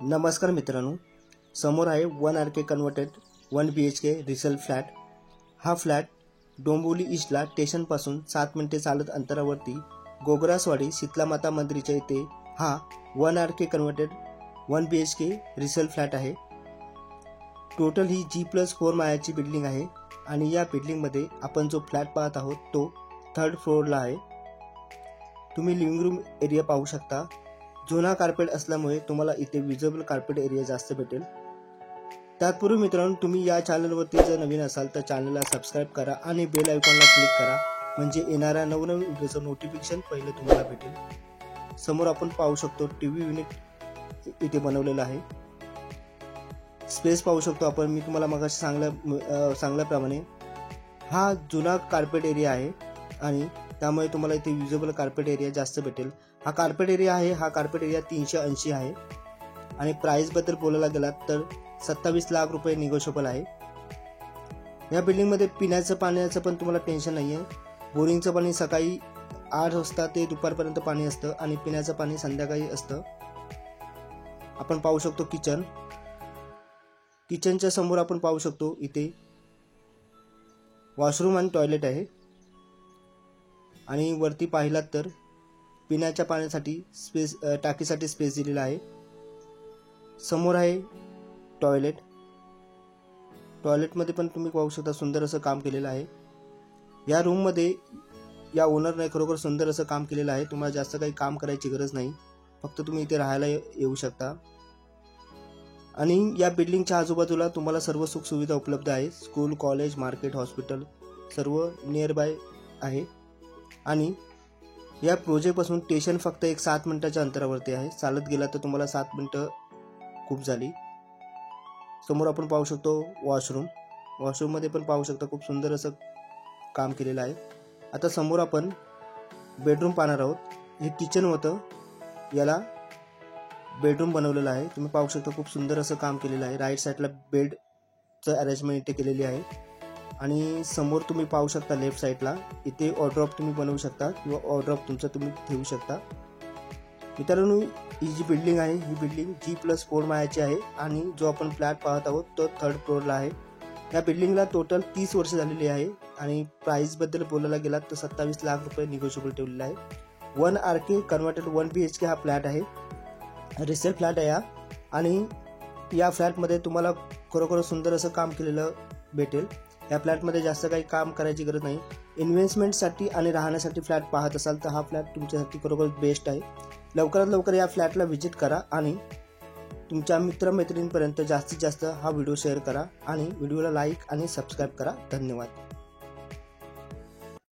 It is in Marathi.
नमस्कार मित्रांनो, समोर आहे 1 RK converted 1 BHK resale flat. हा फ्लॅट डोंबिवली ईस्टला स्टेशनपासून 7 मिनिटे चालत अंतरावरती गोगरासवाडी शीतलामाता मंदिराच्या इथे हा 1 RK converted 1 BHK resale flat आहे। टोटल ही G+4 माळ्याची बिल्डिंग आहे आणि या बिल्डिंगमध्ये आपण जो फ्लॅट पाहत आहोत तो 3rd फ्लोअरला आहे। तुम्ही लिव्हिंग रूम एरिया पाहू शकता। जुना कार्पेट असल्यामुळे तुम्हाला इथे विजिबल कार्पेट एरिया जास्त भेटेल। त्यापूर्वी मित्रांनो, तुम्ही या चॅनलवरती जर नवीन असाल तर चॅनलला सबस्क्राइब करा आणि बेल आयकॉनला क्लिक करा, म्हणजे येणाऱ्या नवनवीन व्हिडिओचं नोटिफिकेशन पहिले तुम्हाला भेटेल। समोर आपण पाहू शकतो टीव्ही युनिट इथे बनवलेलं आहे। स्पेस पाहू शकतो आपण, मी तुम्हाला मगाशी सांगल्याप्रमाणे हा जुना कार्पेट एरिया आहे आणि त्यामुळे तुम्हाला इथे विजिबल कार्पेट एरिया जास्त भेटेल। हा कार्पेट एरिया आहे, हा कार्पेट एरिया 380 आहे आणि प्राइस बद्दल बोलायला गेलात तर 27 लाख रुपये निगोशिएबल आहे। या बिल्डिंग मध्ये पिण्याचं पाण्याचं पण तुम्हाला टेन्शन नाहीये। बोरिंगचं पाणी सकाळी 8 वाजता ते दुपारपर्यंत पाणी असतं आणि पिण्याचं पाणी संध्याकाळी असतं। आपण पाहू शकतो किचनच्या समोर आपण पाहू शकतो इथे वॉशरूम आणि टॉयलेट आहे आणि वरती पाहिलात तर पिण्याच्या पाण्यासाठी स्पेस, टाकीसाठी स्पेस दिलेला आहे। समोर आहे टॉयलेटमध्ये पण तुम्ही पाहू शकता सुंदर असं काम केलेलं आहे। या रूम मध्ये या ओनरने खरोखर सुंदर असं काम केलेलं आहे। तुम्हाला जास्त काही काम करायची गरज नाही, फक्त तुम्ही इथे राहायला येऊ शकता आणि या बिल्डिंगच्या आजूबाजूला तुम्हाला सर्व सुख सुविधा उपलब्ध आहे। स्कूल, कॉलेज, मार्केट, हॉस्पिटल सर्व नियर बाय आहे आणि या प्रोजेक्टपासून स्टेशन फक्त 7 मिनिटाच्या अंतरावरती आहे। चालत गेला तर तुम्हाला 7 मिनिटं खूप झाली। समोर आपण पाहू शकतो वॉशरूम मध्ये पण पाहू शकता खूप सुंदर असं काम केलेलं आहे। आता समोर आपण बेडरूम पाहणार आहोत। हे किचन होतं, याला बेडरूम बनवलेलं आहे। तुम्ही पाहू शकता खूप सुंदर असं काम केलेलं आहे। राईट साईडला बेडचं अरेंजमेंट इथे केलेली आहे आणि समोर तुम्ही पाहू शकता लेफ्ट साईडला इथे वॉर्डरोब तुम्ही बनवू शकता किंवा वॉर्डरोब तुमचं तुम्ही ठेवू शकता। मित्रांनो, ही जी बिल्डिंग आहे ही बिल्डिंग G+4 माळ्याची आहे आणि जो आपण फ्लॅट पाहत आहोत तो 3rd फ्लोअरला आहे। या बिल्डिंगला टोटल 30 वर्ष झालेली आहे आणि प्राइस बद्दल बोलायला गेलात तर 27 लाख रुपये निगोशिएबल ठेवलेला आहे। 1 RK कन्वर्टेड 1 BHK हा फ्लॅट आहे, रिसेल फ्लॅट आहे आणि या फ्लॅटमध्ये तुम्हाला खरोखर सुंदर असं काम केलेलं भेटेल। या फ्लॅटमध्ये जास्त काही काम करायची गरज नाही। इन्व्हेस्टमेंटसाठी आणि राहण्यासाठी फ्लॅट पाहत असाल तर हा फ्लॅट तुमच्यासाठी खरोखर बेस्ट आहे। लवकरात लवकर या फ्लॅटला व्हिजिट करा आणि तुमच्या मित्रमैत्रिणींपर्यंत जास्तीत जास्त हा व्हिडिओ शेअर करा आणि व्हिडिओला लाईक आणि सबस्क्राईब करा। धन्यवाद।